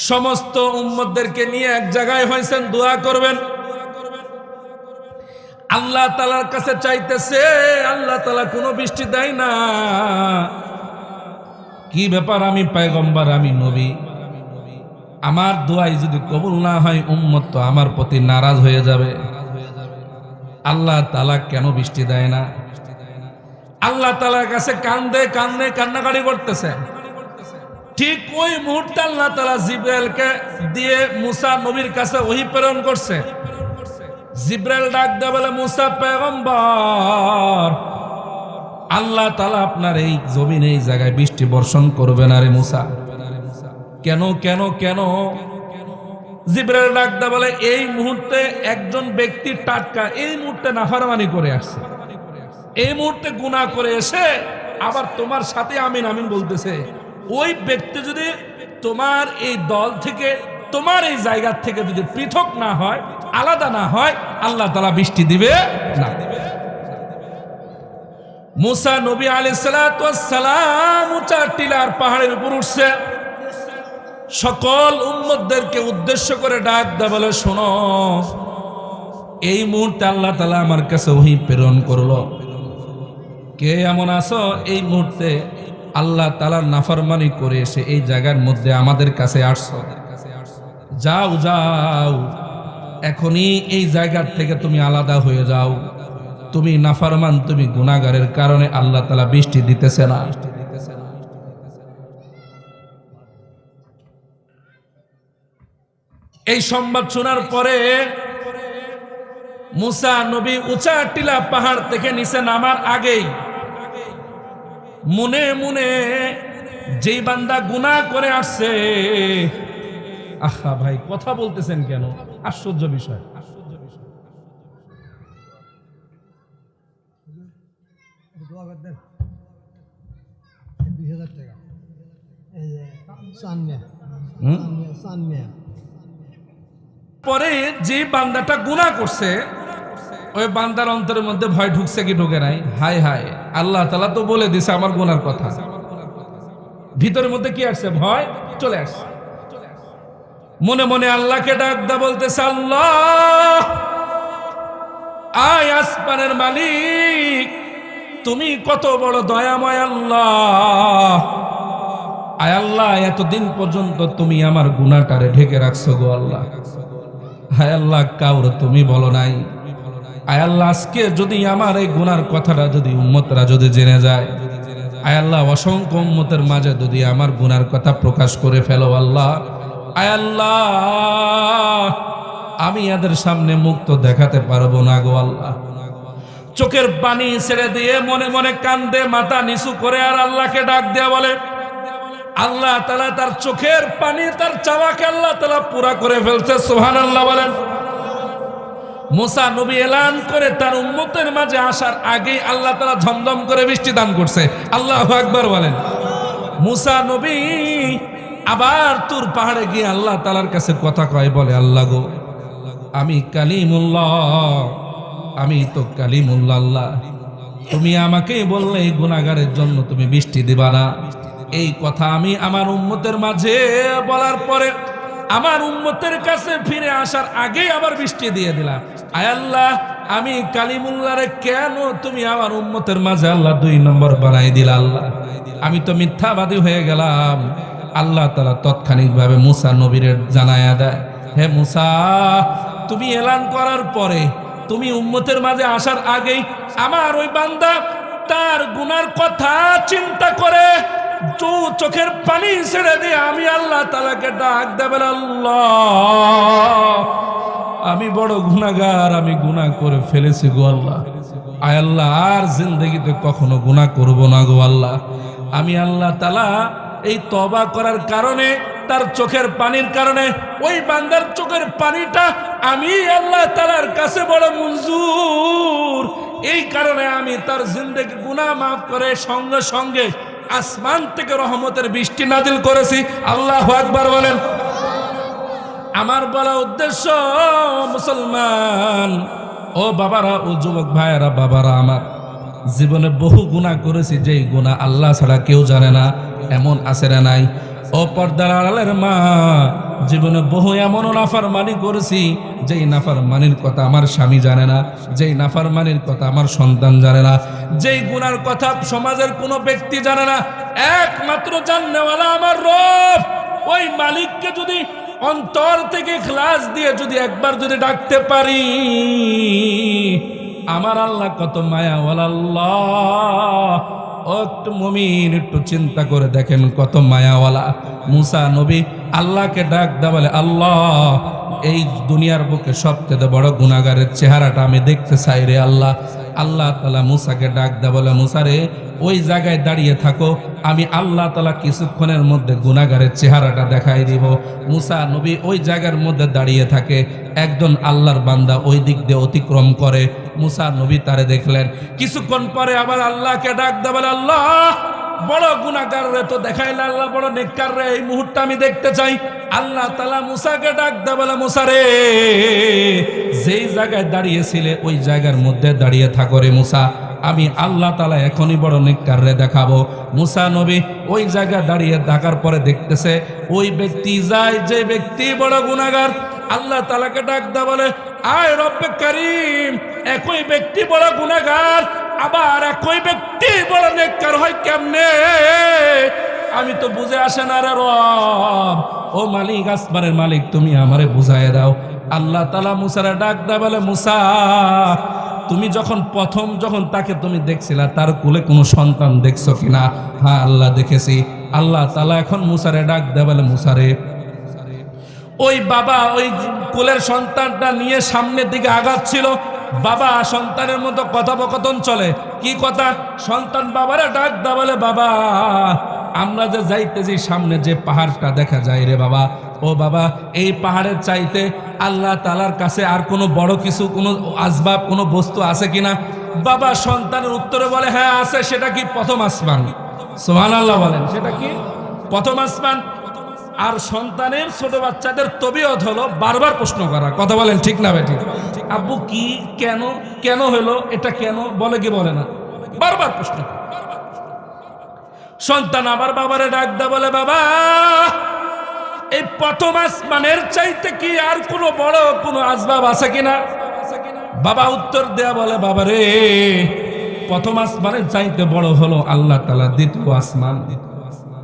সমস্ত উম্মতদেরকে নিয়ে এক জায়গায় হয়েছেন, দোয়া করবেন। আল্লাহ তাআলার কাছে চাইতেছে, আল্লাহ তাআলা কোনো বৃষ্টি দেয় না। কি ব্যাপার, আমি পয়গম্বর, আমি নবী, আমার দোয়াই যদি কবুল না হয় উম্মত তো আমার প্রতি নারাজ হয়ে যাবে। আল্লাহ তাআলা কেন বৃষ্টি দেয় না? আল্লাহ তাআলার কাছে কান্দে কান্দে কান্নাকাটি করতেছে। ঠিক ওই মুহূর্তে আল্লাহ তাআলা জিবরাইলকে দিয়ে মুসা নবীর কাছে ওহী প্রেরণ করছে। জিবরাইল ডাক দিয়ে বলে, মুসা পয়গম্বর, আল্লাহ তাআলা আপনার এই জমিনে, এই জায়গায় বৃষ্টি বর্ষণ করবে না রে মুসা। কেন কেন কেন? জিবরাইল ডাক দিয়ে বলে, এই মুহূর্তে একজন ব্যক্তি টাটকা, এই মুহূর্তে নাফরমানি করে আসছে, এই মুহূর্তে গুনাহ করে এসে আবার তোমার সাথে আমিন আমিন বলতেছে। ওই ব্যক্তি যদি তোমার এই দল থেকে, তোমার এই জায়গা থেকে যদি পৃথক না হয়, আলাদা না হয়, আল্লাহ তাআলা বৃষ্টি দিবে না। মুসা নবী আলাইহিস সালাতু ওয়াস সালাম উঁচা টিলার পাহাড়ের উপর উঠছে, সকল উম্মতদেরকে উদ্দেশ্য করে ডাক দেয়া বলে, শোনো এই মুহূর্তে আল্লাহ তাআলা আমার কাছে ওহী প্রেরণ করলো। কে এমন আছো এই মুহূর্তে আল্লাহ তাআলার নাফরমানি করে এসে এই জায়গার মধ্যে আমাদের কাছে আসছো? যাও যাও, এখনই এই জায়গার থেকে তুমি আলাদা হয়ে যাও, তুমি নাফরমান, তুমি গুনাহগারের কারণে আল্লাহ তাআলা বৃষ্টি দিতেছে না। এই সংবাদ শোনার পরে মুসা নবী উঁচা টিলা পাহাড় থেকে নিচে নামার আগেই মনে মনে যেই বান্দা গুনাহ করে আসছে, আহা ভাই কথা বলতেছেন কেন, আশ্চর্য বিষয়। পরে যে বান্দাটা গুনাহ করছে ওই বান্দার অন্তরের মধ্যে ভয় ঢুকছে কি ঢুকে নাই? হায় হায়, আল্লাহ তাআলা তো বলে দিছে আমার গুনার কথা। ভিতরের মধ্যে কি আসছে? ভয় চলে আসছে। মনে মনে আল্লাহকে ডাক দা বলতেছে, আল্লাহ আয় আসমানের মালিক, তুমি কত বড় দয়াময় আল্লাহ। আয় আল্লাহ, এতদিন পর্যন্ত তুমি আমার গুনাহটারে ঢেকে রাখছো গো আল্লাহ। হায় আল্লাহ, কাউরে তুমি বলো নাই। আয় আল্লাহ, আজকে যদি আমার এই গুনার কথাটা যদি উম্মতরা যদি জেনে যায়, আয় আল্লাহ অসংখ্য উম্মতের মাঝে যদি আমার গুনার কথা প্রকাশ করে ফেলো আল্লাহ, আয় আল্লাহ আমি এদের সামনে মুখ তো দেখাতে পারবো না গো আল্লাহ। চোখের পানি ছেড়ে দিয়ে মনে মনে কান্দে, মাথা নিচু করে আর আল্লাহকে ডাক দেয়া বলে, আল্লাহ তাআলা তার চোখের পানি, তার চাওয়াকে আল্লাহ তাআলা পুরা করে ফেলছে। সুবহানাল্লাহ বলেন। মুসা নবী এলান করে তার উম্মতের মাঝে আসার আগেই আল্লাহ তাআলা ঝমঝম করে বৃষ্টি দান করছে। আল্লাহু আকবার বলেন। মুসা নবী আবার তুর পাহাড়ে গিয়ে আল্লাহ তাআলার কাছে কথা কয়, বলে আল্লাহ গো, আমি কালিমুল্লাহ, আমি তো কালিমুল্লাহ আল্লাহ, তুমি আমাকেই বললে এই গুনাহগারের জন্য তুমি বৃষ্টি দিবা না। এই কথা আমি আমার উম্মতের মাঝে বলার পরে আমার উম্মতের কাছে ফিরে আসার আগেই আবার বৃষ্টি দিয়ে দিলাম। আয় আল্লাহ, আমি কালিমুল্লাহরে কেন তুমি আমার উম্মতের মাঝে আল্লাহ 2 নম্বর বানাই দিলা আল্লাহ? আমি তো মিথ্যাবাদী হয়ে গেলাম। আল্লাহ তাআলা তৎক্ষণিকভাবে মুসা নবীরে জানায়া দেয়, হে মুসা, তুমি এলান করার পরে, তুমি উম্মতের মাঝে আসার আগেই আমার ওই বান্দা তার গুনার কথা চিন্তা করে চোখের পানি ছেড়ে দিয়ে আমি আল্লাহ তাআলাকে ডাক দেবেন, আল্লাহ আমি বড় গুনাহগার, আমি গুনাহ করে ফেলেছি গো আল্লাহ। আয় আল্লাহ, আর জিন্দেগিতে কখনো গুনাহ করব না গো আল্লাহ। আমি আল্লাহ তাআলা এই তওবা করার কারণে, তার চোখের পানির কারণে, ওই বান্দার চোখের পানিটা আমি আল্লাহ তাআলার কাছে বড় মঞ্জুর। এই কারণে আমি তার জিন্দেগি গুনাহ মাফ করে সঙ্গে সঙ্গে আসমান থেকে রহমতের বৃষ্টি নাজিল করেছি। আল্লাহু আকবার বলেন। আমার বলা উদ্দেশ্য, মুসলমান ও বাবারা, ও যুবক ভাইয়েরা, বাবারা, আমার জীবনে বহু গুনাহ করেছি, যেই গুনাহ আল্লাহ ছাড়া কেউ জানে না, এমন আছে না নাই? ও পর্দার আড়ালের মা, জীবনে বহু এমন নাফরমানি করেছি, যেই নাফরমানির কথা আমার স্বামী জানে না, যেই নাফরমানির কথা আমার সন্তান জানে না, যেই গুনার কথা সমাজের কোনো ব্যক্তি জানে না, একমাত্র জানেওয়ালা আমার রব। ওই মালিককে যদি অন্তর থেকে ইখলাস দিয়ে যদি একবার যদি ডাকতে পারি, আমার আল্লাহ কত মায়াওয়ালা আল্লাহ। ও একটু মুমিন, একটু চিন্তা করে দেখেন কত মায়াওয়ালা। মুসা নবী আল্লাহকে ডাক দেয়া বলে, আল্লাহ এই দুনিয়ার বুকে সবচেয়ে বড় গুনাহগারের চেহারাটা আমি দেখতে চাই রে আল্লাহ। আল্লাহ তাআলা মুসাকে ডাক দেয়া বলে, মুসা রে, ওই জায়গায় দাঁড়িয়ে থাকো, আমি আল্লাহ তাআলা কিছুক্ষণের মধ্যে গুনাহগারের চেহারাটা দেখাই দিব। মুসা নবী ওই জায়গার মধ্যে দাঁড়িয়ে থাকে। একজন আল্লাহর বান্দা ওই দিক দিয়ে অতিক্রম করে। মুসা নবী তারে দেখলেন। কিছুক্ষণ পরে আবার আল্লাহকে ডাক দেয়া বলে, আল্লাহ বড় গুনাহগার রে তো দেখাইলে, আল্লাহ বড় নেককার রে, এই মুহূর্তে আমি দেখতে চাই। আল্লাহ তাআলা মুসাকে ডাক দেয়া বলে, মুসা রে, যেই জায়গায় দাঁড়িয়েছিলে ওই জায়গার মধ্যে দাঁড়িয়ে থাকো রে মুসা, আমি আল্লাহ তাআলা এখনই বড় নেককার রে দেখাবো। মুসা নবী ওই জায়গায় দাঁড়িয়ে থাকার পরে দেখতেছে ওই ব্যক্তি যায়, যে ব্যক্তি বড় গুনাহগার। আল্লাহ তাআলাকে ডাক দেয়া বলে, আয় রব্বে কারীম, একই ব্যক্তি বড় গুনাহগার, আবার একই ব্যক্তি বড় নেককার হয় কেমনে? আমি তো বুঝে আসে না রে রব। ও মালিক, আসমানের মালিক, তুমি আমারে বুঝায় দাও। আল্লাহ তাআলা মুসারে ডাক দেয়া বলে, মুসা তুমি যখন তাকে তুমি দেখছিলা তার কোলে কোনো সন্তান দেখছো কিনা? হ্যাঁ আল্লাহ দেখেছি। আল্লাহ তাআলা এখন মুসারে ডাক দেয়, বলে মুসারে, ওই বাবা ওই কোলের সন্তানটা নিয়ে সামনের দিকে আগাচ্ছিল। বাবা সন্তানের মতো কথোপকথন চলে। কি কথা? সন্তান বাবারে ডাক দেয়, বলে বাবা আমরা যে যাইতেছি সামনে যে পাহাড়টা দেখা যায় রে বাবা, ও বাবা এই পাহাড়ের চাইতে আল্লাহ তাআলার কাছে আর কোনো বড় কিছু, কোনো আসবাব, কোনো বস্তু আছে কিনা? বাবা সন্তানের উত্তরে বলে হ্যাঁ আছে। সেটা কি? প্রথম আসমান। সুবহানাল্লাহ বলেন। সেটা কি? প্রথম আসমান। আর সন্তানের ছোট বাচ্চাদের তবিয়ত হলো বারবার প্রশ্ন করা। কথা বলেন ঠিক না বেঠিক? আব্বু কি, কেন, কেন হলো এটা, কেন বলে কি বলে না, বারবার প্রশ্ন। সন্তান আবার বাবারে ডাক দা, বলে বাবা এই প্রথম আসমানের চাইতে কি আর কোনো বড় কোনো আসবাব আছে কিনা? বাবা উত্তর দেয়া বলে বাবারে প্রথম আসমানের চাইতে বড় হলো আল্লাহ তাআলা দ্বিতীয় আসমান।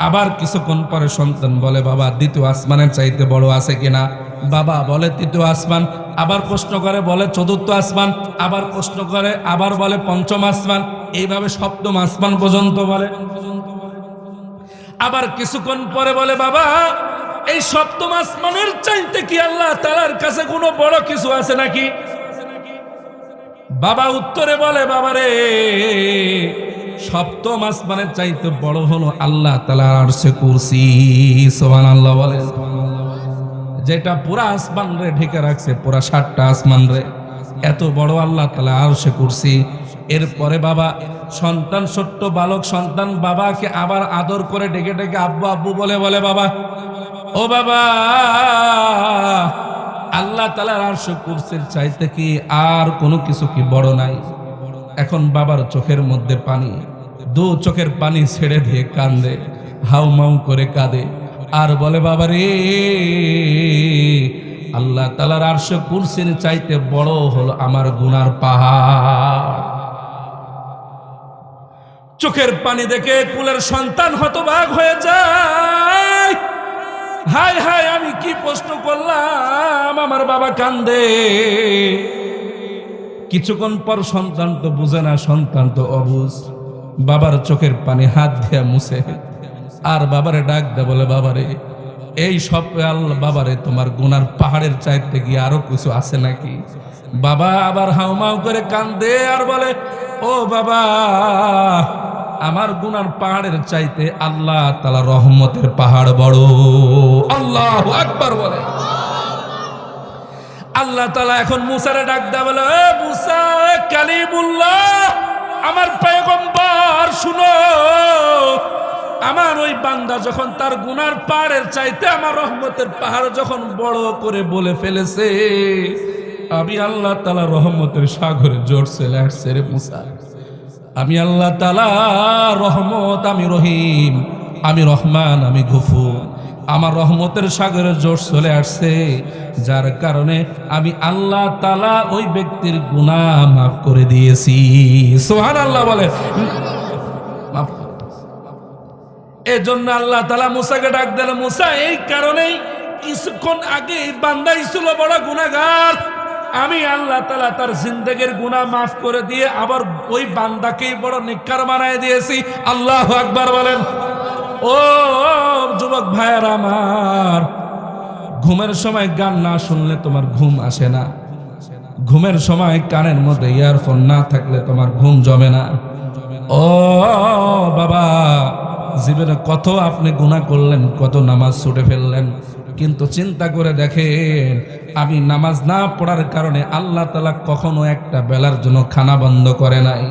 আবার কিছুক্ষণ পরে সন্তান বলে বাবা দ্বিতীয় আসমানের চাইতে বড় আছে কিনা? বাবা বলে তৃতীয় আসমান। আবার প্রশ্ন করে, বলে চতুর্থ আসমান। আবার প্রশ্ন করে, আবার বলে পঞ্চম আসমান। এইভাবে সপ্তম আসমান পর্যন্ত বলে। আবার কিছুক্ষণ পরে বলে বাবা এই সপ্তম আসমানের চাইতে কি আল্লাহ তাআলার কাছে কোনো বড় কিছু আছে নাকি? বাবা উত্তরে বলে বাবারে সপ্তম আসমানের চাইতে বড় হলো আল্লাহ তাআলার আরশে কুরসি। সুবহানাল্লাহ বলে। যেটা পুরা আসমান রে ঢেকে রাখছে, পুরা 7টা আসমান রে, এত বড় আল্লাহ তাআলা আরশে কুরসি। এরপরে বাবা সন্তান, ছোট্ট বালক সন্তান বাবাকে আবার আদর করে ডেকে ডেকে আব্বু আব্বু বলে, বলে বাবা ও বাবা আল্লাহ তাআলার আরশে কুরসির চাইতে কি আর কোনো কিছু কি বড় নাই? এখন বাবার চোখের মধ্যে পানি, দু চোখের পানি ছেড়ে দিয়ে কান্দে, হাউমাউ করে কাঁদে আর বলে বাবা রে আল্লাহ তাআলার আরশে কুরসির চাইতে বড় হলো আমার গুনার পাহাড়। চোখের পানি দেখে কুলের সন্তান হতবাক হয়ে যায়। হায় হায় আমি কি প্রশ্ন করলাম, আমার বাবা কান্দে। কিছুক্ষণ পর সন্তান তো বুঝে না, সন্তান তো অবুঝ, বাবার চোখের পানি হাত দিয়ে মুছে আর বাবারে ডাক দে, বলে বাবারে এই সব আল্লাহ বাবারে তোমার গুনার পাহাড়ের চাইতে গিয়ে আরো কিছু আছে নাকি? বাবা আবার হাউমাউ করে কান্দে আর বলে ও বাবা আমার গুনার পাহাড়ের চাইতে আল্লাহ তাআলা রহমতের পাহাড় বড়। আল্লাহু আকবার বলে। আল্লাহ তাআলা এখন মুসারে ডাক দেয়া, বলে মুসা কালিমুল্লাহ আমার পয়গম্বর শুনো, আমার ওই বান্দা যখন তার গুনার পাহাড়ের চাইতে আমার রহমতের পাহাড় যখন বড় করে বলে ফেলেছে, আমি আল্লাহ তাআলা রহমতের সাগরে জোর চলে আসছে রে মুসা। আমি আল্লাহ তাআলা রহমত, আমি রহিম, আমি রহমান, আমি গফুর। আমার রহমতের সাগরে জোর চলে আসছে, যার কারণে আমি আল্লাহ তাআলা ওই ব্যক্তির গুনাহ মাফ করে দিয়েছি। সুবহানাল্লাহ বলে। মাফ এজন্য আল্লাহ তাআলা মুসাকে ডাক দিল, মুসা এই কারণেই কিছুক্ষণ আগে বান্দা ছিল বড় গুনাহগার, আমি আল্লাহ তাআলা তার জিন্দেগীর গুনাহ মাফ করে দিয়ে আবার ওই বান্দাকেই বড় নেককার বানায় দিয়েছি। আল্লাহু আকবার বলেন। ও যুবক ভাইয়ের আমার, ঘুমের সময় গান না শুনলে তোমার ঘুম আসে না, ঘুমের সময় কানের মধ্যে ইয়ারফোন না থাকলে তোমার ঘুম জমে না। ও বাবা জীবনে কত আপনি গুনাহ করলেন, কত নামাজ ছুটে ফেললেন, কিন্তু চিন্তা করে দেখেন আমি নামাজ না পড়ার কারণে আল্লাহ তাআলা কখনো একটা বেলার জন্য খানা বন্ধ করে নাই।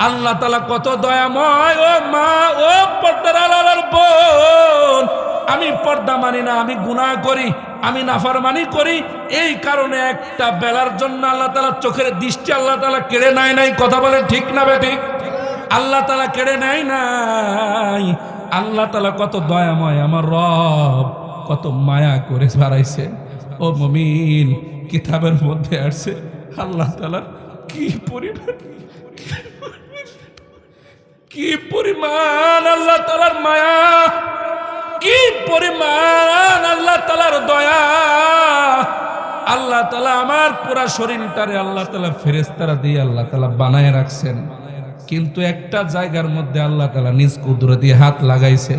আল্লাহ তাআলা কত দয়াময়। ও মা, ও পর্দার আড়ালের বোন, আমি পর্দা মানি না, আমি গুনাহ করি, আমি নাফরমানি করি, এই কারণে একটা বেলার জন্য আল্লাহ তাআলা চোখের দৃষ্টি আল্লাহ তাআলা কেড়ে নেয় নাই। কথা বলে ঠিক না বেঠিক? আল্লাহ তাআলা কেড়ে নেয় নাই। আল্লাহ তাআলা কত দয়াময়, আমার রব কত মায়া করে বাড়াইছে। ও মুমিন, কিতাবের মধ্যে আসছে আল্লাহ তাআলা কি পরিমাণ আল্লাহ তাআলার মায়া, কি পরিমাণ আল্লাহ তাআলার দয়া। আল্লাহ তাআলা আমার পুরা শরীরটারে আল্লাহ তাআলা ফেরেশতারা দিয়ে আল্লাহ তাআলা বানায় রাখছেন, কিন্তু একটা জায়গার মধ্যে আল্লাহ তাআলা নিজ কুদরতি হাত লাগাইছে,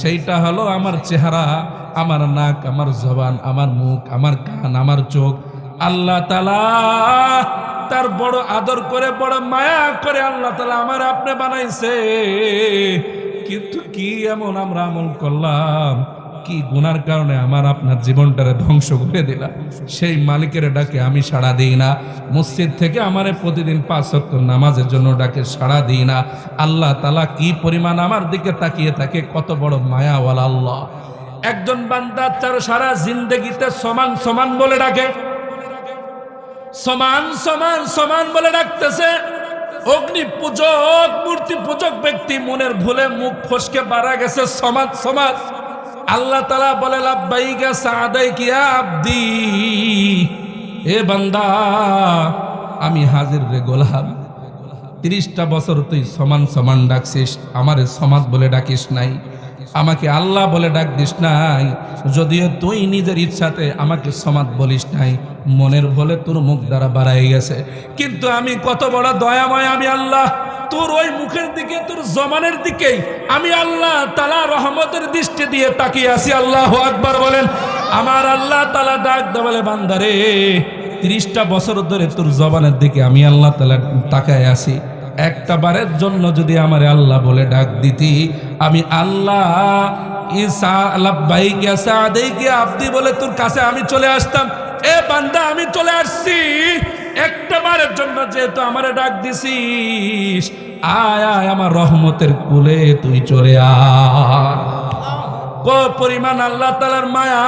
সেইটা হলো আমার চেহারা, আমার নাক, আমার জবান, আমার মুখ, আমার কান, আমার চোখ। আল্লাহ তাআলা তার বড় আদর করে, বড় মায়া করে আল্লাহ তাআলা আমার আপনি বানাইছে। কিন্তু কি এমন আমরা আমল করলাম, কি গুনার কারণে আমার আপনার জীবনটারে ধ্বংস করে দিলাম। সেই মালিকের ডাকে আমি সাড়া দিই না, মসজিদ থেকে আমারে প্রতিদিন 5 ওয়াক্ত নামাজের জন্য ডাকে সাড়া দিই না। আল্লাহ তাআলা কি পরিমাণ আমার দিকে তাকিয়ে থাকে, কত বড় মায়াওয়ালা আল্লাহ। একজন বান্দা তার সারা জিন্দেগিতে সমান সমান বলে ডাকে, সমান সমান সমান বলে ডাকতেছে। অগ্নি পূজক, মূর্তি পূজক ব্যক্তি মনের ভুলে মুখ ফসকে মারা গেছে, সমান সমান। আল্লাহ তাআলা বলে লাব্বাইকা সাদাইকা ইয়া আব্দি, এ বান্দা আমি হাজির রে গোলাম। 30টা বছর তুই সমান সমান ডাকছিস, আমারে সমাদ বলে ডাকিস নাই, আমাকে আল্লাহ বলে ডাক দিস নাই। যদিও তুই নিজের ইচ্ছাতে আমাকে সমাদ বলিস নাই, মনের ভুলে তোর মুখ দ্বারা বাড়াই গেছে। কিন্তু আমি কত বড় দয়াময়, আমি আল্লাহ তোর ওই মুখের দিকে, তোর জমানের দিকেই আমি আল্লাহ তাআলা রহমতের দৃষ্টি দিয়ে তাকিয়ে আছি। আল্লাহু আকবার বলেন। আমার আল্লাহ তাআলা ডাক দে বলে, বান্দারে 30টা বছর ধরে তোর জবানের দিকে আমি আল্লাহ তাআলা তাকায় আছি, একটা বারের জন্য যদি আমারে আল্লাহ বলে ডাক দিতি, আমি আল্লাহ ইসা লাব্বাইকা সাদাইকা আব্দি বলে তোর কাছে আমি চলে আসতাম। এ বান্দা আমি চলে আসছি, একটা বারের জন্য যেহেতু আমারে ডাক দিছিস, আয় আয় আমার রহমতের কুলে তুই চলে আয়। কত পরিমাণ আল্লাহ তাআলার মায়া,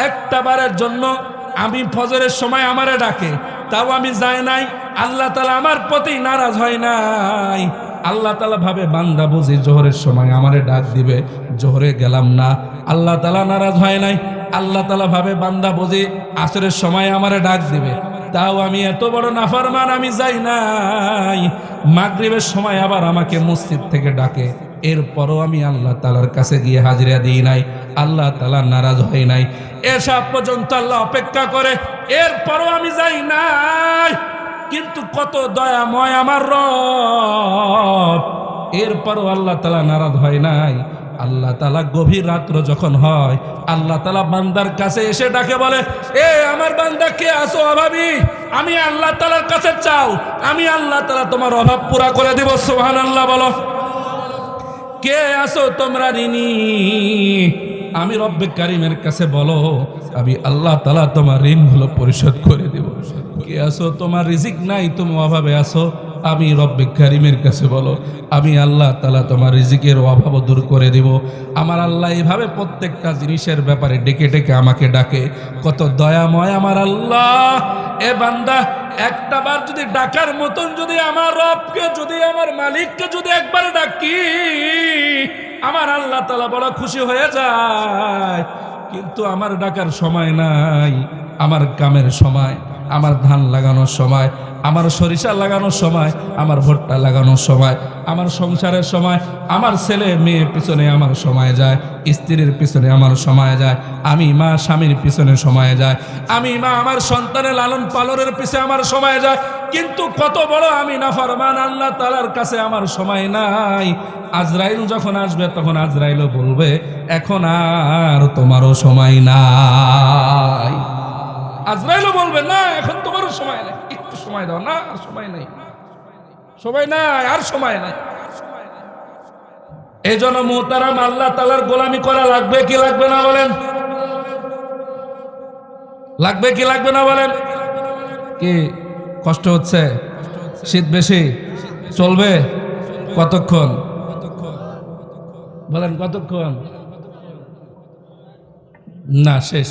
একটা বারের জন্য আমি ফজরের সময় আমারে ডাকে, তাও আমি যাই নাই। আল্লাহ তাআলা আমার প্রতি নারাজ হয় নাই। আল্লাহ তাআলা ভাবে বান্দা বুঝি জোহরের সময় আমারে ডাক দিবে, জোহরে গেলাম না, আল্লাহ তাআলা নারাজ হয় নাই। আল্লাহ তাআলা ভাবে বান্দা বুঝি আসরের সময় আমারে ডাক দিবে, তাও আমি এত বড় নাফরমান আমি যাই নাই। মাগরিবের সময় আবার আমাকে মসজিদ থেকে ডাকে, এরপরও আমি আল্লাহ তাআলার কাছে গিয়ে হাজিরা দিই নাই, আল্লাহ তাআলা নারাজ হয় নাই। এসব পর্যন্ত আল্লাহ অপেক্ষা করে, এরপরও আমি যাই নাই। কিন্তু কত দয়াময় আমার রব, এরপরও আল্লাহ তাআলা নারাজ হয় নাই। আল্লাহ তাআলা গভীর রাত্র যখন হয়, আল্লাহ তাআলা বান্দার কাছে এসে ডাকে বলে, এ আমার বান্দা কে আছো অভাবী, আমি আল্লাহ তাআলার কাছে চাও, আমি আল্লাহ তাআলা তোমার অভাব পুরা করে দেব। সুবহানাল্লাহ বলো। কে আছো তোমরা ঋণী, আমি রব্বে কারিমের কাছে বলো, আমি আল্লাহ তাআলা তোমার ঋণগুলো পরিশোধ করে দেব। কে আছো তোমার রিজিক নাই, তুমি অভাবে আছো, আমি রব্বে কারিমের কাছে বলো, আমি আল্লাহ তাআলা তোমার রিজিকের অভাব দূর করে দেব। আমার আল্লাহ এইভাবে প্রত্যেকটা জিনিসের ব্যাপারে ডেকে ডেকে আমাকে ডাকে। কত দয়াময় আমার আল্লাহ। এ বান্দা একটা বার যদি ডাকার মতন যদি আমার রবকে, যদি আমার মালিককে যদি একবার ডাকি, আমার আল্লাহ তাআলা বড় খুশি হয়ে যায়। কিন্তু আমার ডাকার সময় নাই, আমার কামের সময়, আমার ধান লাগানোর সময়, আমার সরিষা লাগানোর সময়, আমার ভুট্টা লাগানোর সময়, আমার সংসারের সময়, আমার ছেলে মেয়ের পিছনে আমার সময় যায়, স্ত্রীর পিছনে আমার সময় যায়, আমি মা স্বামীর পিছনে সময় যায়, আমি মা আমার সন্তানের লালন পালনের পিছনে আমার সময় যায়। কিন্তু কত বড় আমি নাফরমান, আল্লাহ তাআলার কাছে আমার সময় নাই। আজরাইল যখন আসবে তখন আজরাইলও বলবে, এখন আর তোমারও সময় নাই। আজরাইলও বলবে, না এখন তোমারও সময় নাই, একটু সময় দাও না, আর সময় নাই, সময় নাই, আর সময় নাই। এই জন্য মুহতারাম, আল্লাহ তাআলার গোলামি করা লাগবে কি লাগবে না বলেন? লাগবে কি লাগবে না বলেন? কি কষ্ট হচ্ছে? শীত বেশি? চলবে কতক্ষণ বলেন? কতক্ষণ? না, শেষ।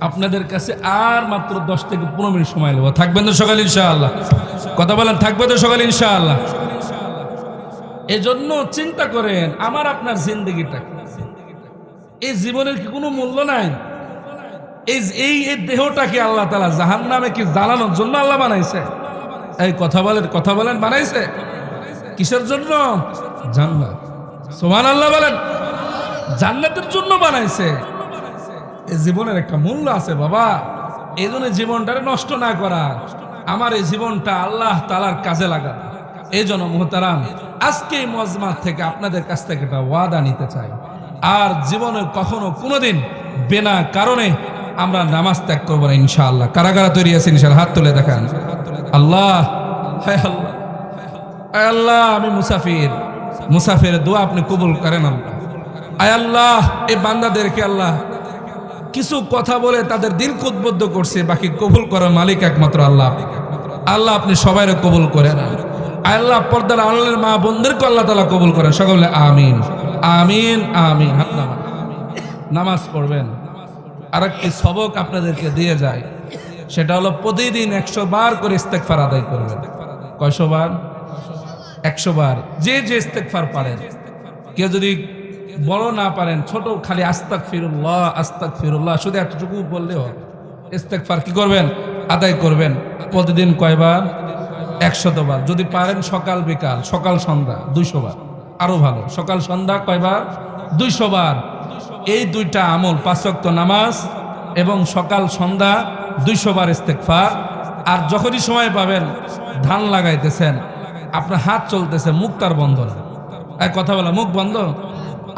আপনাদের কাছে আর মাত্র 10 থেকে 15 মিনিট সময় নেব। থাকবেন তো সকালে ইনশাআল্লাহ? কথা বলেন, থাকবে তো সকালে ইনশাআল্লাহ? এজন্য চিন্তা করেন, আমার আপনার জিন্দেগিটা, এই জীবনের কি কোনো মূল্য নাই? এই দেহটাকে আল্লাহ তাআলা জাহান্নামে কি জ্বালানোর জন্য আল্লাহ বানাইছে? এই কথা বলেন, বানাইছে কিসের জন্য? জান্নাত। সুবহানাল্লাহ বলেন। জান্নাতের জন্য বানাইছে। এই জীবনের একটা মূল্য আছে বাবা। এই জন্য জীবনটা নষ্ট না করা, আমার এই জীবনটা আল্লাহ তাআলার কাজে লাগা। এই জন্য মুহতারাম, আজকে এই মজমা থেকে আপনাদের কাছ থেকে একটা ওয়াদা নিতে চাই, আর জীবনে কখনো কোনোদিন বিনা কারণে আমরা নামাজ ত্যাগ করবো না ইনশাআল্লাহ। কারা কারা তৈরি আছেন ইনশাআল্লাহ? হাত তুলে দেখান। আল্লাহ, হায় আল্লাহ, আয় আল্লাহ, আমি মুসাফির দোয়া আপনি কবুল করেন আল্লাহ। আয় আল্লাহ, এই বান্দাদেরকে আল্লাহ কিছু কথা বলে তাদের দিল উদ্বুদ্ধ করছে, বাকি কবুল করার মালিক একমাত্র আল্লাহ। আল্লাহ আপনি সবাইরে কবুল করেন। আয় আল্লাহ, পর্দার আড়ালের মা বোনদেরকে আল্লাহ তাআলা কবুল করেন। সকলে আমিন আমিন আমিন। হাত নামান, নামাজ পড়বেন। আরেকটি সবক আপনাদেরকে দিয়ে যায়, সেটা হলো প্রতিদিন 100 বার করে ইস্তেগফার আদায় করবেন। কয়শো বার? 100 বার। যে যে ইস্তেগফার পারেন, কেউ যদি বড় না পারেন, ছোট খালি আস্তাগফিরুল্লাহ আস্তাগফিরুল্লাহ শুধু এতটুকু বললেও ইস্তেগফার কি করবেন? আদায় করবেন। প্রতিদিন কয়বার? 100 বার। যদি পারেন সকাল বিকাল, সকাল সন্ধ্যা 200 বার, আরো ভালো। সকাল সন্ধ্যা কয়বার? 200 বার। এই দুইটা আমল, 5 ওয়াক্ত নামাজ এবং সকাল সন্ধ্যা 200 বার ইস্তেগফার। আর যখনই সময় পাবেন, ধান লাগাইতেছেন, আপনার হাত চলতেছে, মুখ তার বন্ধ না, এক কথা বলা, মুখ বন্ধ,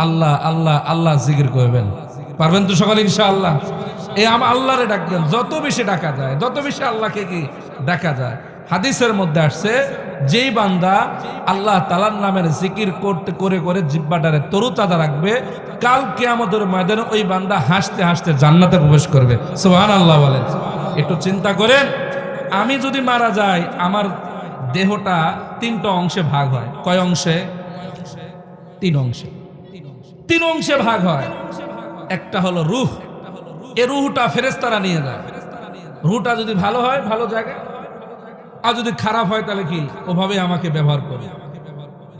আল্লাহ আল্লাহ আল্লাহ জিকির করবেন। পারবেন তো সকালে ইনশাআল্লাহ? এই আল্লাহরে ডাকবেন, যত বেশি ডাকা যায়, যত বেশি আল্লাহকে কি ডাকা যায়। হাদিসের মধ্যে আসছে, যেই বান্দা আল্লাহ তাআলার নামের জিকির করতে করে করে জিহ্বাটারে তরুতাজা রাখবে, কাল কিয়ামতের ময়দানে ওই বান্দা হাসতে হাসতে জান্নাতে প্রবেশ করবে। সুবহানাল্লাহ বলেন। একটু চিন্তা করেন, আমি যদি মারা যাই, আমার দেহটা 3টা অংশে ভাগ হয়। কয় অংশে? 3 অংশে। 3 অংশে ভাগ হয়। একটা হলো রূহ। এই রূহটা ফেরেশতারা নিয়ে যায়। রূহটা যদি ভালো হয় ভালো জায়গায়, আর যদি খারাপ হয় তাহলে কি ওভাবে আমাকে ব্যবহার করে।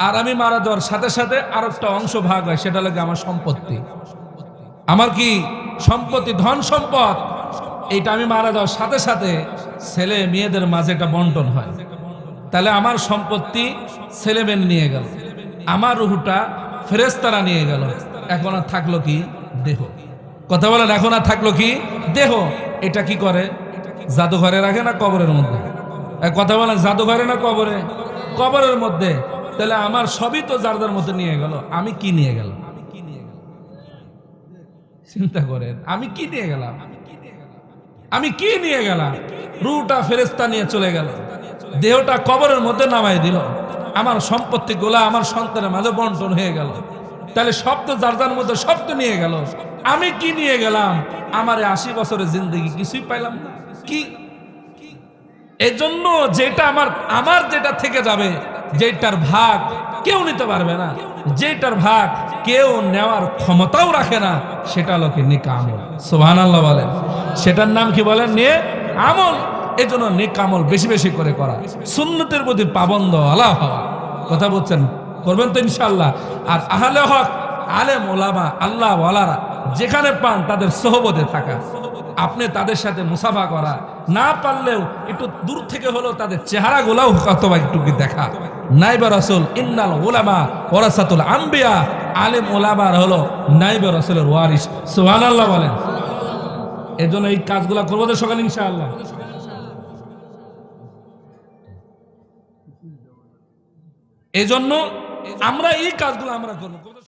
আর আমি মারা যাওয়ার সাথে সাথে আরেকটা অংশ ভাগ হয়, সেটা লাগে আমার সম্পত্তি। আমার কি সম্পত্তি, ধন সম্পদ, এইটা আমি মারা যাওয়ার সাথে সাথে ছেলে মেয়েদের মাঝে এটা বন্টন হয়। তাহলে আমার সম্পত্তি ছেলে মেয়ে নিয়ে গেল, আমার রূহটা ফেরেশতারা নিয়ে গেল। এখন আর থাকলো কি? দেহ। কথা বলেন, এখন আর থাকলো কি? দেহ। এটা কি করে? জাদুঘরে রাখে না কবরের মধ্যে? কথা বলেন, জাদুঘরে না কবরে? কবরের মধ্যে। তাহলে আমার সবই তো যার যার মধ্যে নিয়ে গেল, আমি কি নিয়ে গেলাম? চিন্তা করেন, আমি কি নিয়ে গেলাম? আমি কি নিয়ে গেলাম? রূহটা ফেরেশতা নিয়ে চলে গেল, দেহটা কবরের মধ্যে নামাই দিল, আমার সম্পত্তি গুলা আমার সন্তানের মাঝে বন্টন হয়ে গেল। তাহলে সব তো যার যার মধ্যে সব তো নিয়ে গেল, আমি কি নিয়ে গেলাম? আমার 80 বছরের জিন্দগি কিছুই পাইলাম না। কি এই জন্য যেটা আমার যেটা থেকে যাবে, যেটার ভাগ কেউ নিতে পারবে না, যেটার ভাগ কেউ নেওয়ার ক্ষমতাও রাখে না, সেটা হলো কি? নেক আমল। সুবহানাল্লাহ বলেন। সেটার নাম কি বলেন? নেক আমল। এই জন্য নেক আমল বেশি বেশি করে করা, সুন্নতের প্রতি পাবন্দ আলা হওয়া। কথা বলছেন, করবেন তো ইনশাআল্লাহ। আর আহলে হক, আলেম ওলামা, আল্লাহ ওয়ালারা যেখানে পান তাদের সোহবতে থাকা, আপনি তাদের সাথে মুসাফা করা, না পারলেও একটু দূর থেকে হলেও তাদের চেহারা গুলাও অথবা একটু দেখা। নাইবা রাসূল, ইন্নাল উলামা ওয়ারাসাতুল আম্বিয়া, আলেম ওলামার হলো নাইবা রাসূলের ওয়ারিস। সুবহানাল্লাহ বলেন। এজন্য এই কাজগুলা করবো তো সকালে ইনশাআল্লাহ। এই জন্য আমরা এই কাজগুলো আমরা করবো।